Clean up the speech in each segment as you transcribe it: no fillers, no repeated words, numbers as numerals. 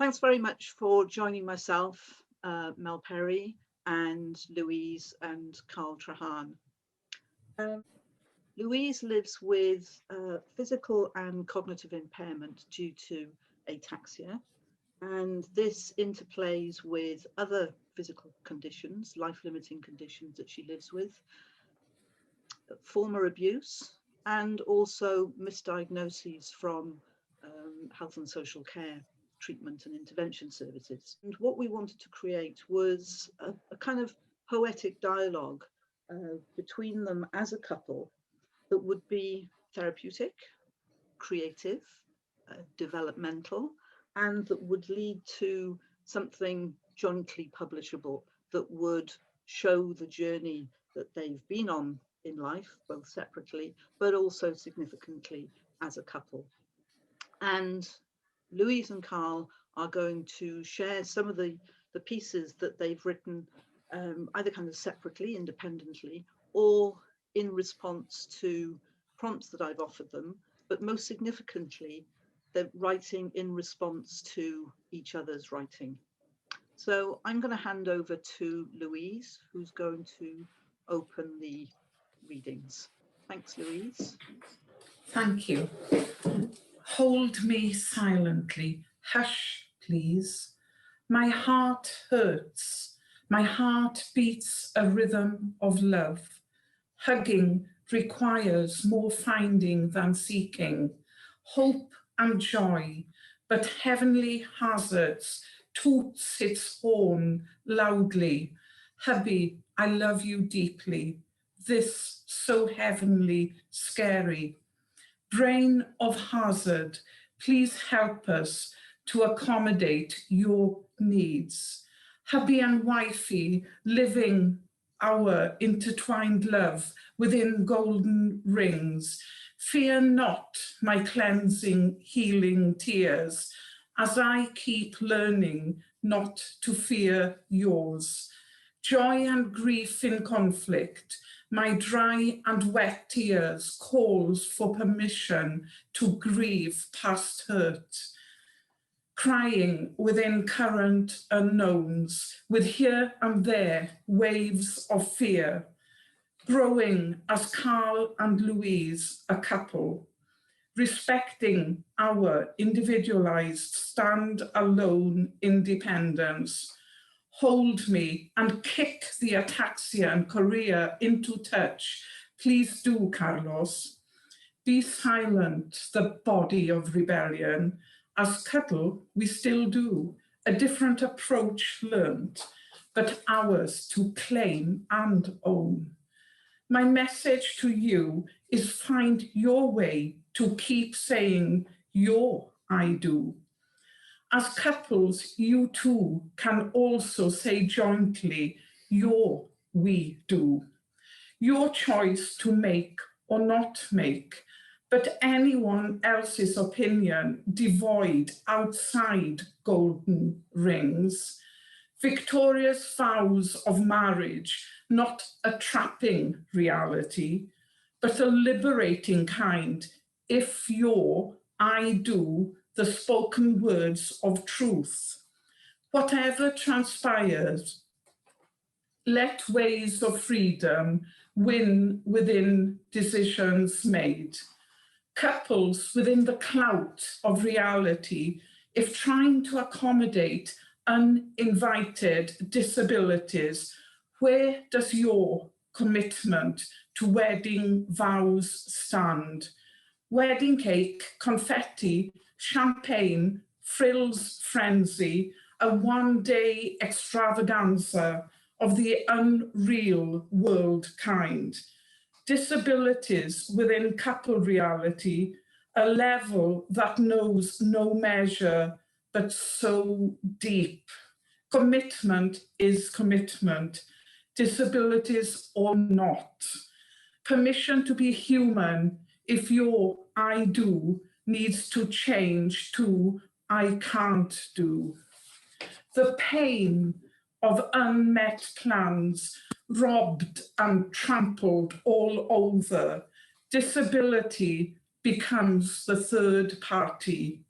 thanks very much for joining myself, Mel Perry, and Louise and Carl Trahan. Louise lives with physical and cognitive impairment due to ataxia, and this interplays with other physical conditions, life-limiting conditions that she lives with, former abuse, and also misdiagnoses from health and social care treatment and intervention services. And what we wanted to create was a kind of poetic dialogue between them as a couple that would be therapeutic, creative, developmental, and that would lead to something jointly publishable that would show the journey that they've been on in life, both separately, but also significantly as a couple. And Louise and Carl are going to share some of the pieces that they've written, either kind of separately, independently, or in response to prompts that I've offered them, but most significantly, they're writing in response to each other's writing. So I'm going to hand over to Louise, who's going to open the readings. Thanks, Louise. Thank you. Hold me silently. Hush, please. My heart hurts. My heart beats a rhythm of love. Hugging requires more finding than seeking. Hope and joy, but heavenly hazards toots its horn loudly. Hubby, I love you deeply. This so heavenly, scary. Brain of hazard, please help us to accommodate your needs. Hubby and wifey living our intertwined love within golden rings. Fear not my cleansing, healing tears, as I keep learning not to fear yours. Joy and grief in conflict, my dry and wet tears calls for permission to grieve past hurt. Crying within current unknowns, with here and there waves of fear. Growing as Carl and Louise, a couple. Respecting our individualized stand-alone independence. Hold me and kick the ataxia and Korea into touch. Please do, Carlos. Be silent, the body of rebellion. As couple, we still do. A different approach learned, but ours to claim and own. My message to you is find your way to keep saying your I do. As couples, you too can also say jointly, your we do. Your choice to make or not make, but anyone else's opinion devoid outside golden rings. Victorious vows of marriage, not a trapping reality, but a liberating kind, if your I do the spoken words of truth. Whatever transpires, let ways of freedom win within decisions made. Couples within the clout of reality, if trying to accommodate uninvited disabilities, where does your commitment to wedding vows stand? Wedding cake, confetti, champagne, frills frenzy, a one-day extravaganza of the unreal world kind. Disabilities within couple reality, a level that knows no measure, but so deep. Commitment is commitment, disabilities or not. Permission to be human if your I do needs to change to I can't do. The pain of unmet plans, robbed and trampled all over, disability becomes the third party.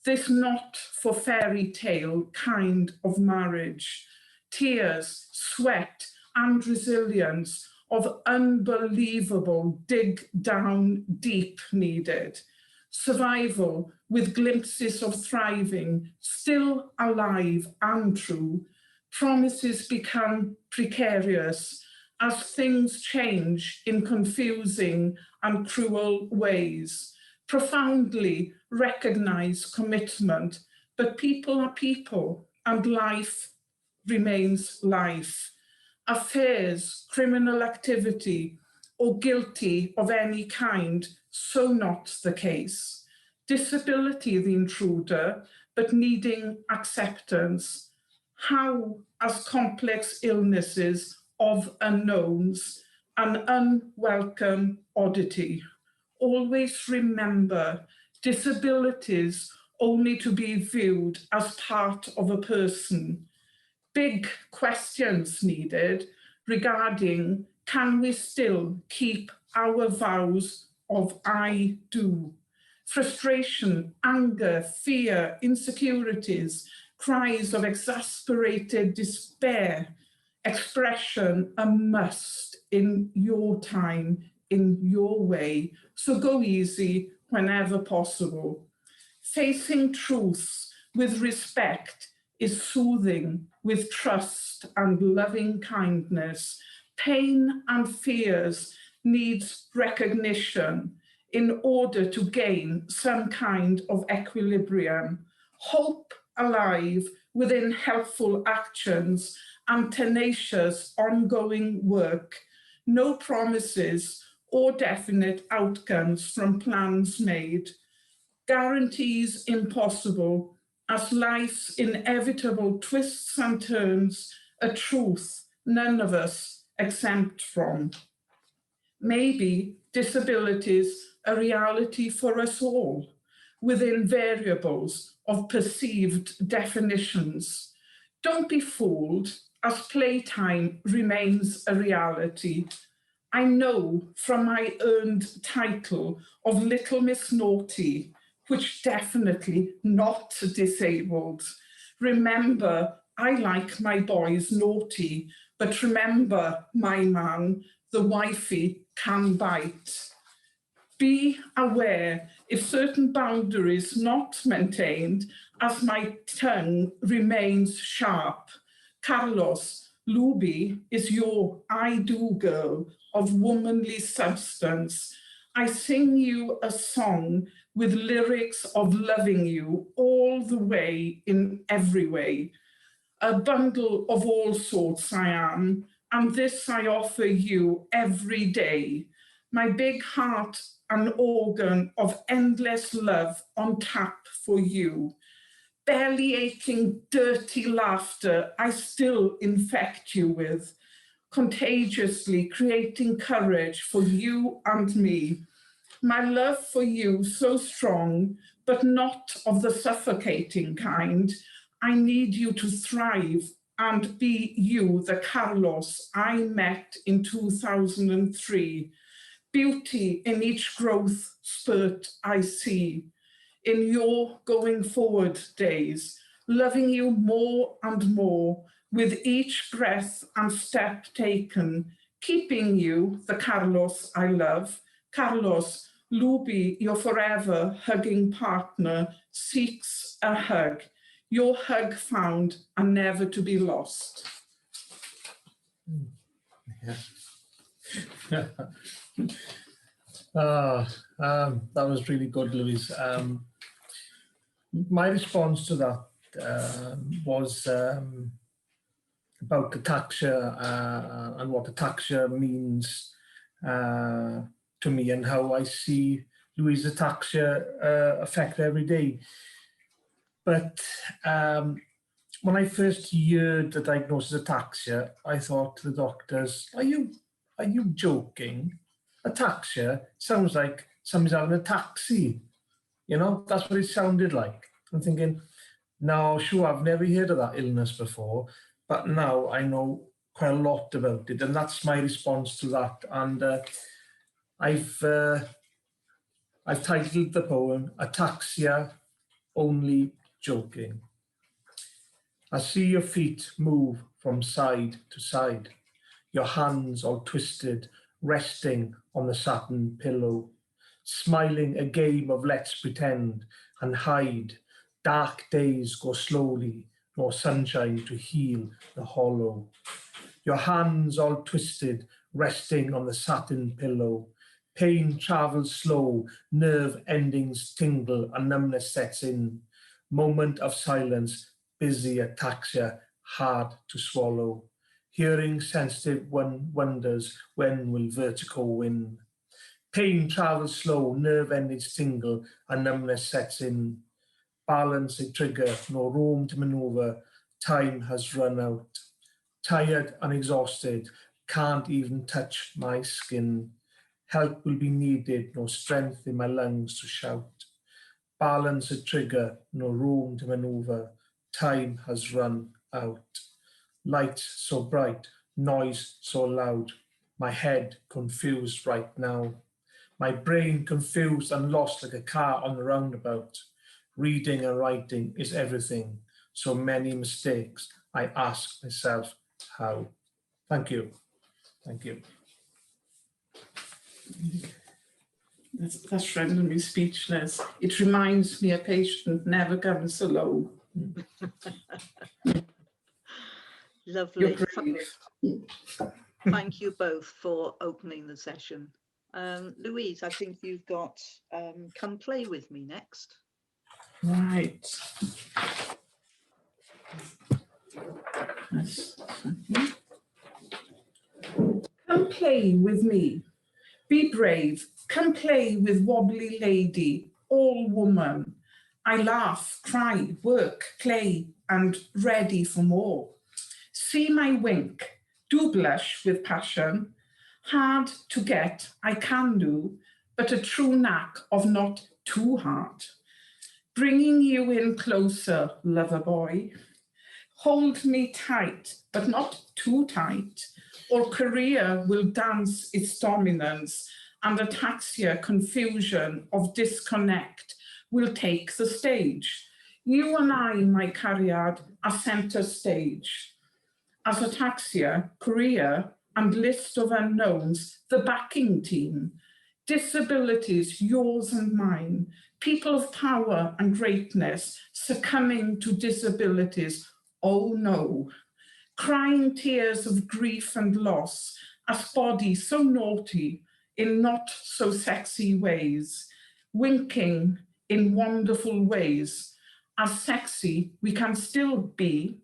this not for fairy tale kind of marriage. Tears, sweat, and resilience of unbelievable dig down deep needed. Survival with glimpses of thriving, still alive and true. Promises become precarious as things change in confusing and cruel ways. Profoundly recognize commitment, but people are people and life remains life. Affairs, criminal activity, or guilty of any kind, so not the case. Disability the intruder, but needing acceptance. How, as complex illnesses of unknowns, an unwelcome oddity. Always remember, disabilities only to be viewed as part of a person. Big questions needed regarding, can we still keep our vows of I do? Frustration, anger, fear, insecurities, cries of exasperated despair, expression a must in your time, in your way, so go easy whenever possible. Facing truths with respect is soothing with trust and loving kindness. Pain and fears needs recognition in order to gain some kind of equilibrium. Hope alive within helpful actions and tenacious ongoing work. No promises or definite outcomes from plans made. Guarantees impossible as life's inevitable twists and turns, a truth none of us exempt from. Maybe disabilities a reality for us all, within variables of perceived definitions. Don't be fooled, as playtime remains a reality. I know from my earned title of Little Miss Naughty, which definitely not disabled. Remember, I like my boys naughty, but remember, my man, the wifey can bite. Be aware if certain boundaries not maintained, as my tongue remains sharp. Carlos, Luby is your I do girl of womanly substance. I sing you a song with lyrics of loving you all the way in every way. A bundle of all sorts I am, and this I offer you every day. My big heart, an organ of endless love on tap for you. Belly aching, dirty laughter I still infect you with, contagiously creating courage for you and me. My love for you so strong, but not of the suffocating kind. I need you to thrive and be you, the Carlos I met in 2003. Beauty in each growth spurt I see. In your going forward days, loving you more and more with each breath and step taken, keeping you, the Carlos I love. Carlos, Luby, your forever hugging partner, seeks a hug. Your hug found and never to be lost. Yeah. That was really good, Louise. My response to that was about ataxia and what ataxia means to me and how I see Louise ataxia affect every day. But when I first heard the diagnosis of ataxia, I thought to the doctors, are you joking? Ataxia sounds like somebody's having a taxi. You know, that's what it sounded like. I'm thinking, no, sure, I've never heard of that illness before, but now I know quite a lot about it, and that's my response to that. And I've titled the poem Ataxia, only joking. I see your feet move from side to side, your hands all twisted, resting on the satin pillow, smiling a game of let's pretend and hide. Dark days go slowly, no sunshine to heal the hollow. Your hands all twisted, resting on the satin pillow. Pain travels slow, nerve endings tingle and numbness sets in. Moment of silence, busy ataxia, hard to swallow. Hearing sensitive one wonders, when will vertigo win? Pain travels slow, nerve endings tingle and numbness sets in. Balance a trigger, no room to maneuver, time has run out. Tired and exhausted, can't even touch my skin. Help will be needed, no strength in my lungs to shout. Balance a trigger, no room to maneuver, time has run out. Light so bright, noise so loud, my head confused right now. My brain confused and lost like a car on the roundabout. Reading and writing is everything, so many mistakes. I ask myself, how? Thank you. Thank you. That's rendering me speechless. It reminds me a patient never comes so low. Lovely. You're brave. Thank you both for opening the session. Louise, I think you've got Come Play With Me next. Right. Come play with me. Be brave. Come play with wobbly lady, all woman. I laugh, cry, work, play, and ready for more. See my wink, do blush with passion. Hard to get, I can do, but a true knack of not too hard. Bringing you in closer, lover boy. Hold me tight, but not too tight, or career will dance its dominance, and ataxia, confusion of disconnect will take the stage. You and I, my cariad, are center stage. As ataxia, career, and list of unknowns, the backing team. Disabilities, yours and mine, people of power and greatness, succumbing to disabilities, oh no. Crying tears of grief and loss, as body so naughty in not so sexy ways, winking in wonderful ways, as sexy we can still be.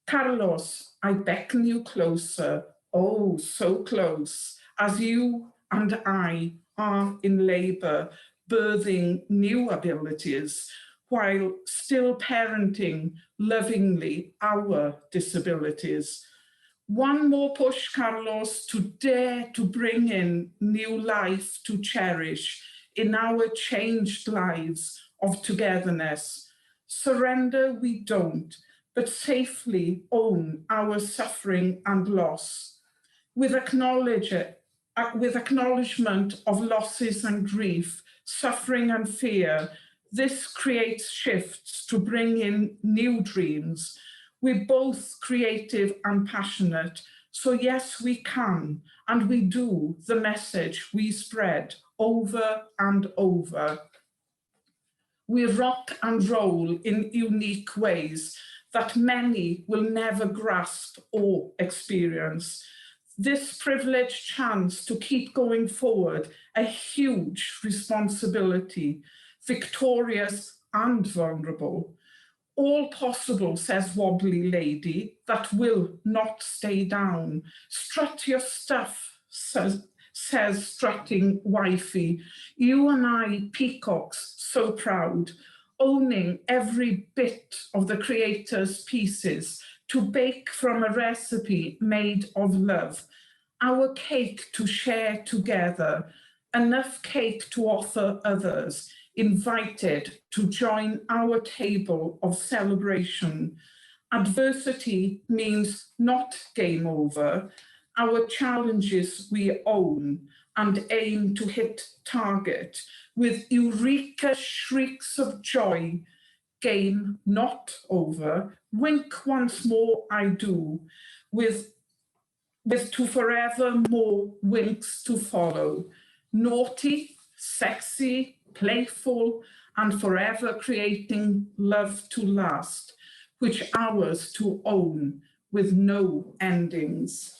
Carlos, I beckon you closer, oh, so close, as you and I are in labor, birthing new abilities, while still parenting lovingly our disabilities. One more push, Carlos, to dare to bring in new life to cherish in our changed lives of togetherness. Surrender we don't, but safely own our suffering and loss. With acknowledgement of losses and grief, suffering and fear, this creates shifts to bring in new dreams. We're both creative and passionate, so yes, we can, and we do the message we spread over and over. We rock and roll in unique ways that many will never grasp or experience. This privileged chance to keep going forward, a huge responsibility, victorious and vulnerable. All possible, says wobbly lady, that will not stay down. Strut your stuff, says strutting wifey. You and I, peacocks, so proud, owning every bit of the creator's pieces to bake from a recipe made of love. Our cake to share together, enough cake to offer others, invited to join our table of celebration. Adversity means not game over. Our challenges we own and aim to hit target with eureka shrieks of joy, game not over, wink once more I do, with to forever more winks to follow. Naughty, sexy, playful, and forever creating love to last, which ours to own with no endings.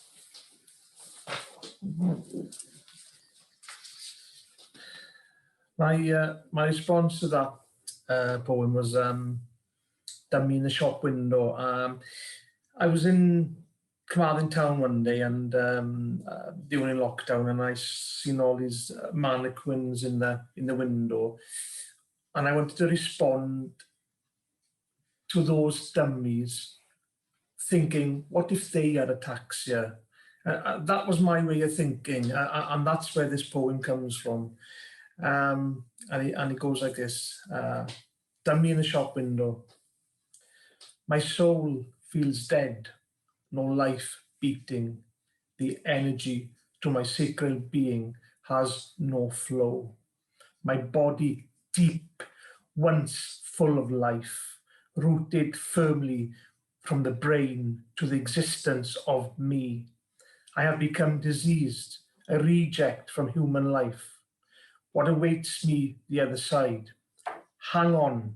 My response to that poem was Dummy in the Shop Window. I was in Carmarthen town one day and during lockdown, and I seen all these mannequins in the window, and I wanted to respond to those dummies, thinking, what if they had ataxia? That was my way of thinking, and that's where this poem comes from. And it goes like this: Dummy in the shop window. My soul feels dead, no life beating. The energy to my sacral being has no flow. My body deep, once full of life, rooted firmly from the brain to the existence of me. I have become diseased, a reject from human life. What awaits me the other side? Hang on,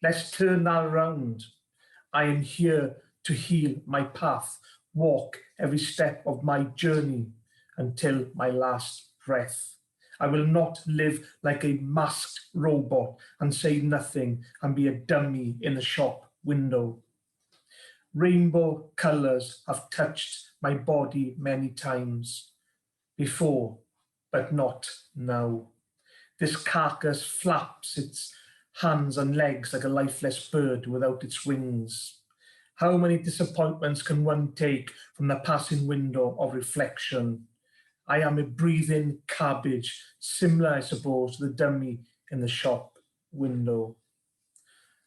let's turn that around. I am here to heal my path, walk every step of my journey until my last breath. I will not live like a masked robot and say nothing and be a dummy in the shop window. Rainbow colours have touched my body many times before, but not now. This carcass flaps its hands and legs like a lifeless bird without its wings. How many disappointments can one take from the passing window of reflection? I am a breathing cabbage, similar, I suppose, to the dummy in the shop window.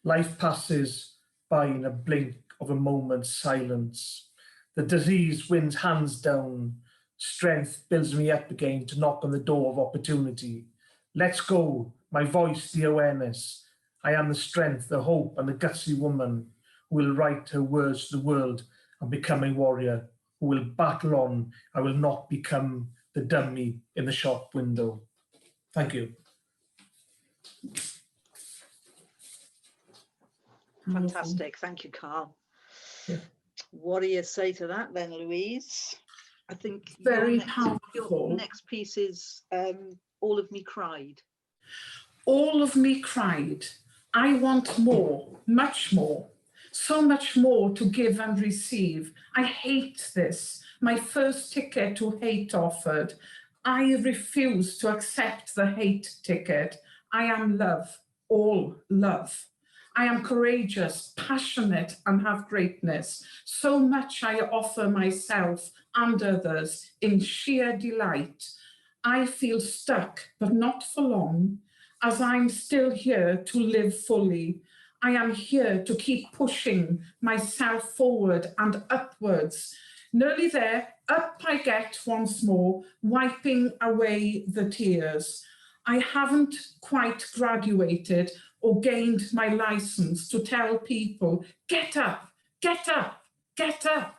Life passes by in a blink of a moment's silence. The disease wins hands down. Strength builds me up again to knock on the door of opportunity. Let's go, my voice, the awareness. I am the strength, the hope, and the gutsy woman who will write her words to the world and become a warrior, who will battle on. I will not become the dummy in the shop window. Thank you. Fantastic. Thank you, Carl. Yeah. What do you say to that then, Louise? I think Very your next piece is All of Me Cried. All of me cried. I want more, much more. So much more to give and receive. I hate this. My first ticket to hate offered. I refuse to accept the hate ticket. I am love, all love. I am courageous, passionate, and have greatness. So much I offer myself and others in sheer delight. I feel stuck, but not for long, as I'm still here to live fully. I am here to keep pushing myself forward and upwards. Nearly there, up I get once more, wiping away the tears. I haven't quite graduated or gained my license to tell people, get up, get up, get up.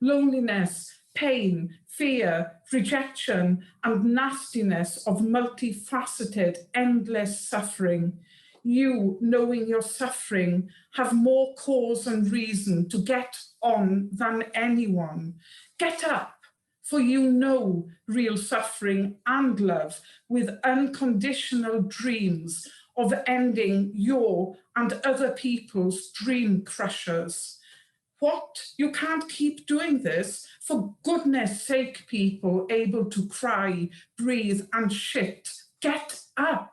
Loneliness, pain, fear, rejection, and nastiness of multifaceted, endless suffering. You, knowing you're suffering, have more cause and reason to get on than anyone. Get up, for you know real suffering and love with unconditional dreams of ending your and other people's dream crushers. What? You can't keep doing this? For goodness sake, people able to cry, breathe, and shit, get up.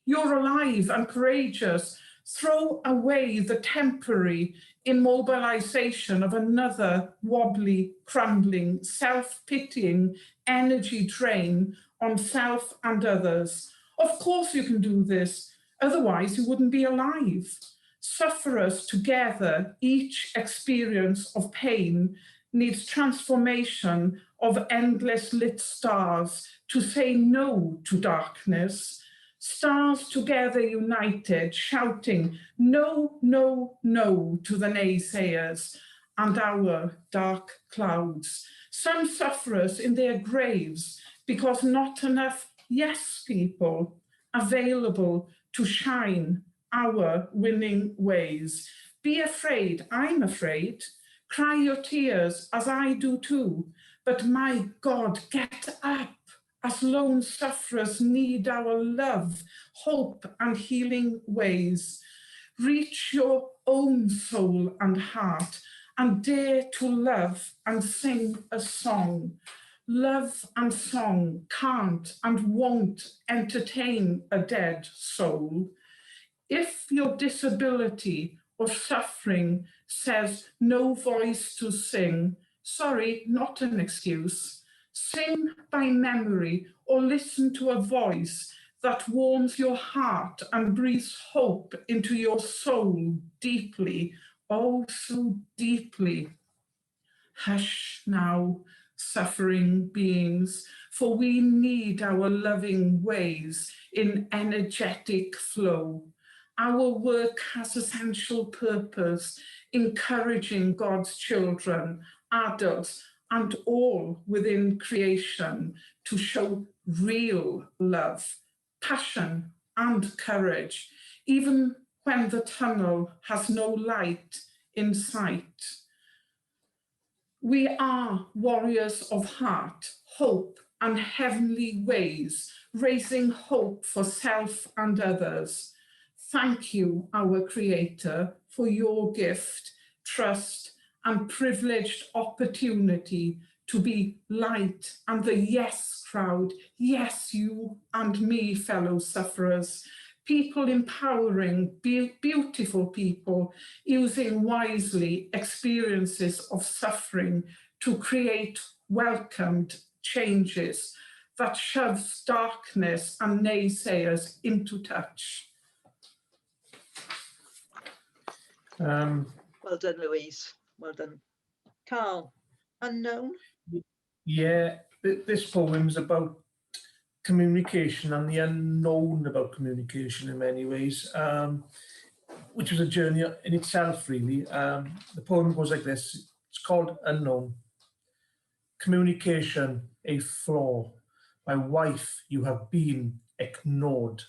You're alive and courageous. Throw away the temporary immobilization of another wobbly, crumbling, self-pitying energy drain on self and others. Of course you can do this, otherwise you wouldn't be alive. Sufferers together, each experience of pain needs transformation of endless lit stars to say no to darkness. Stars together united, shouting, no, no, no to the naysayers and our dark clouds. Some sufferers in their graves because not enough yes people available to shine our winning ways. Be afraid, I'm afraid. Cry your tears as I do too. But my God, get up, as lone sufferers need our love, hope and healing ways. Reach your own soul and heart and dare to love and sing a song. Love and song can't and won't entertain a dead soul. If your disability or suffering says no voice to sing, sorry, not an excuse. Sing by memory or listen to a voice that warms your heart and breathes hope into your soul deeply, oh so deeply. Hush now, suffering beings, for we need our loving ways in energetic flow. Our work has essential purpose, encouraging God's children, adults, and all within creation to show real love, passion, and courage, even when the tunnel has no light in sight. We are warriors of heart, hope, and heavenly ways, raising hope for self and others. Thank you, our Creator, for your gift, trust, and privileged opportunity to be light and the yes crowd, yes, you and me, fellow sufferers, people empowering beautiful people, using wisely experiences of suffering to create welcomed changes that shoves darkness and naysayers into touch. Well done, Louise. Well done. Carl, unknown? Yeah, this poem's about communication and the unknown about communication in many ways, which was a journey in itself, really. The poem goes like this. It's called Unknown. Communication, a flaw. My wife, you have been ignored.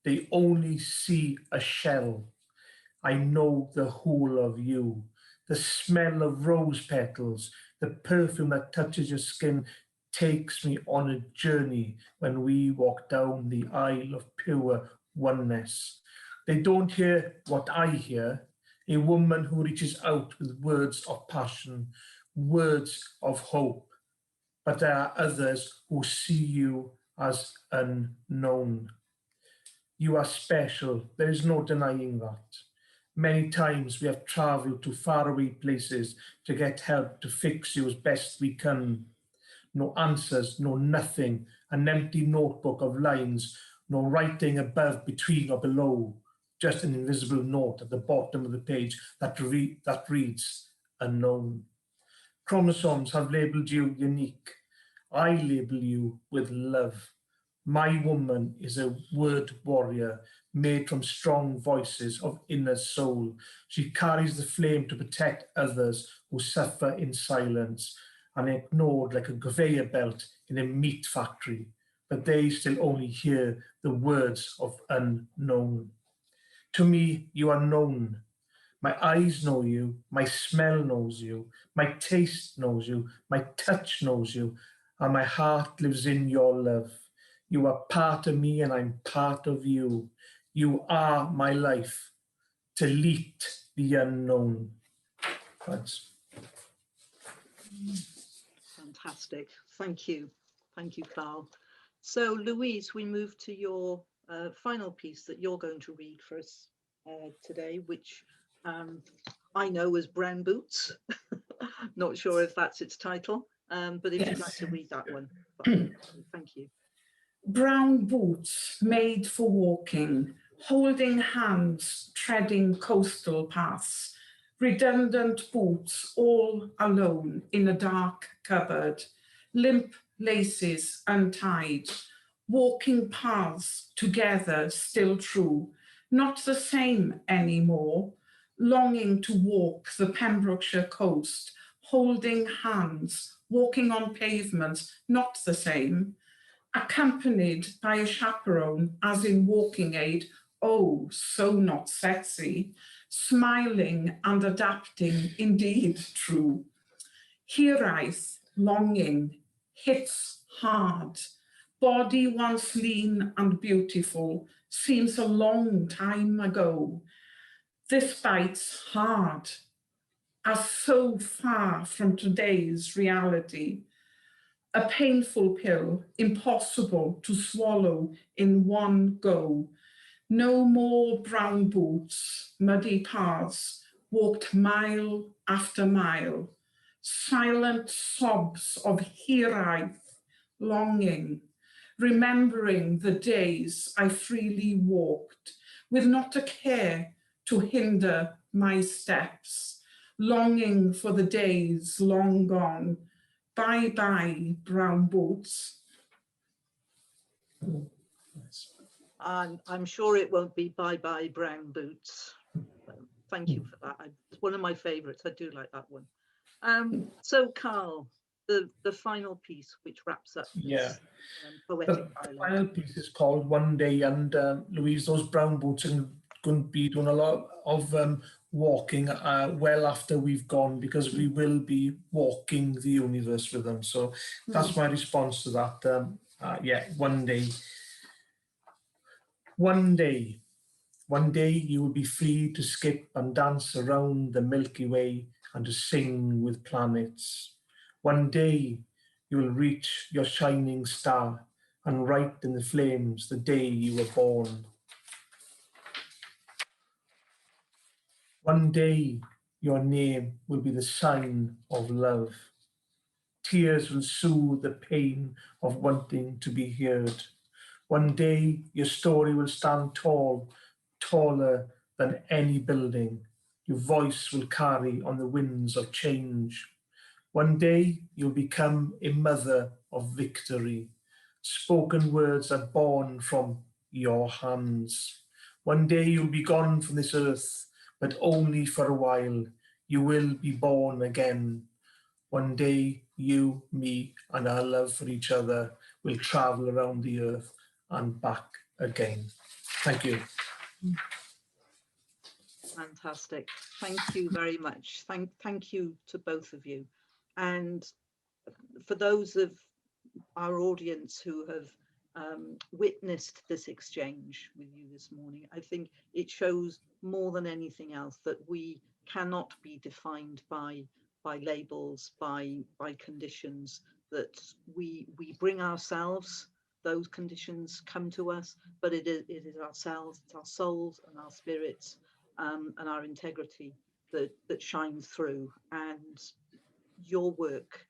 They only see a shell. I know the whole of you. The smell of rose petals, the perfume that touches your skin takes me on a journey when we walk down the aisle of pure oneness. They don't hear what I hear, a woman who reaches out with words of passion, words of hope. But there are others who see you as unknown. You are special, there is no denying that. Many times we have travelled to faraway places to get help to fix you as best we can. No answers, no nothing, an empty notebook of lines, no writing above, between or below, just an invisible note at the bottom of the page that reads, unknown. Chromosomes have labelled you unique. I label you with love. My woman is a word warrior made from strong voices of inner soul. She carries the flame to protect others who suffer in silence and ignored like a conveyor belt in a meat factory, but they still only hear the words of unknown. To me, you are known. My eyes know you, my smell knows you, my taste knows you, my touch knows you, and my heart lives in your love. You are part of me and I'm part of you. You are my life. Delete the unknown. Thanks. Fantastic. Thank you. Thank you, Carl. So, Louise, we move to your final piece that you're going to read for us today, which I know as Brown Boots. Not sure if that's its title, but if you'd like to read that one, thank you. Brown boots made for walking, holding hands, treading coastal paths, redundant boots all alone in a dark cupboard, limp laces untied, walking paths together still true, not the same anymore, longing to walk the Pembrokeshire coast, holding hands, walking on pavements not the same, accompanied by a chaperone as in walking aid, oh, so not sexy, smiling and adapting, indeed true. Hiraeth, longing, hits hard, body once lean and beautiful, seems a long time ago. This bites hard, as so far from today's reality. A painful pill, impossible to swallow in one go. No more brown boots, muddy paths, walked mile after mile. Silent sobs of hiraeth, longing, remembering the days I freely walked, with not a care to hinder my steps, longing for the days long gone. Bye-bye, brown boots. I'm sure it won't be bye-bye, brown boots. Thank you for that. It's one of my favourites. I do like that one. So, Carl, the final piece, which wraps up this poetic the dialogue. final piece is called One Day, and Louise, those brown boots are going to be doing a lot of walking well after we've gone, because we will be walking the universe with them. So that's my response to that. Yeah, one day. One day. One day you will be free to skip and dance around the Milky Way and to sing with planets. One day you will reach your shining star and write in the flames the day you were born. One day your name will be the sign of love. Tears will soothe the pain of wanting to be heard. One day your story will stand tall, taller than any building. Your voice will carry on the winds of change. One day you'll become a mother of victory. Spoken words are born from your hands. One day you'll be gone from this earth, but only for a while. You will be born again. One day you, me, and our love for each other will travel around the earth and back again. Thank you. Fantastic. Thank you very much. Thank you to both of you. And for those of our audience who have witnessed this exchange with you this morning, I think it shows more than anything else that we cannot be defined by labels, by conditions, that we bring ourselves, those conditions come to us, but it is ourselves, it's our souls and our spirits and our integrity that shines through. And your work,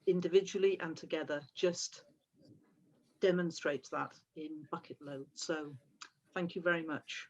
individually and together, just demonstrates that in bucket loads. So thank you very much.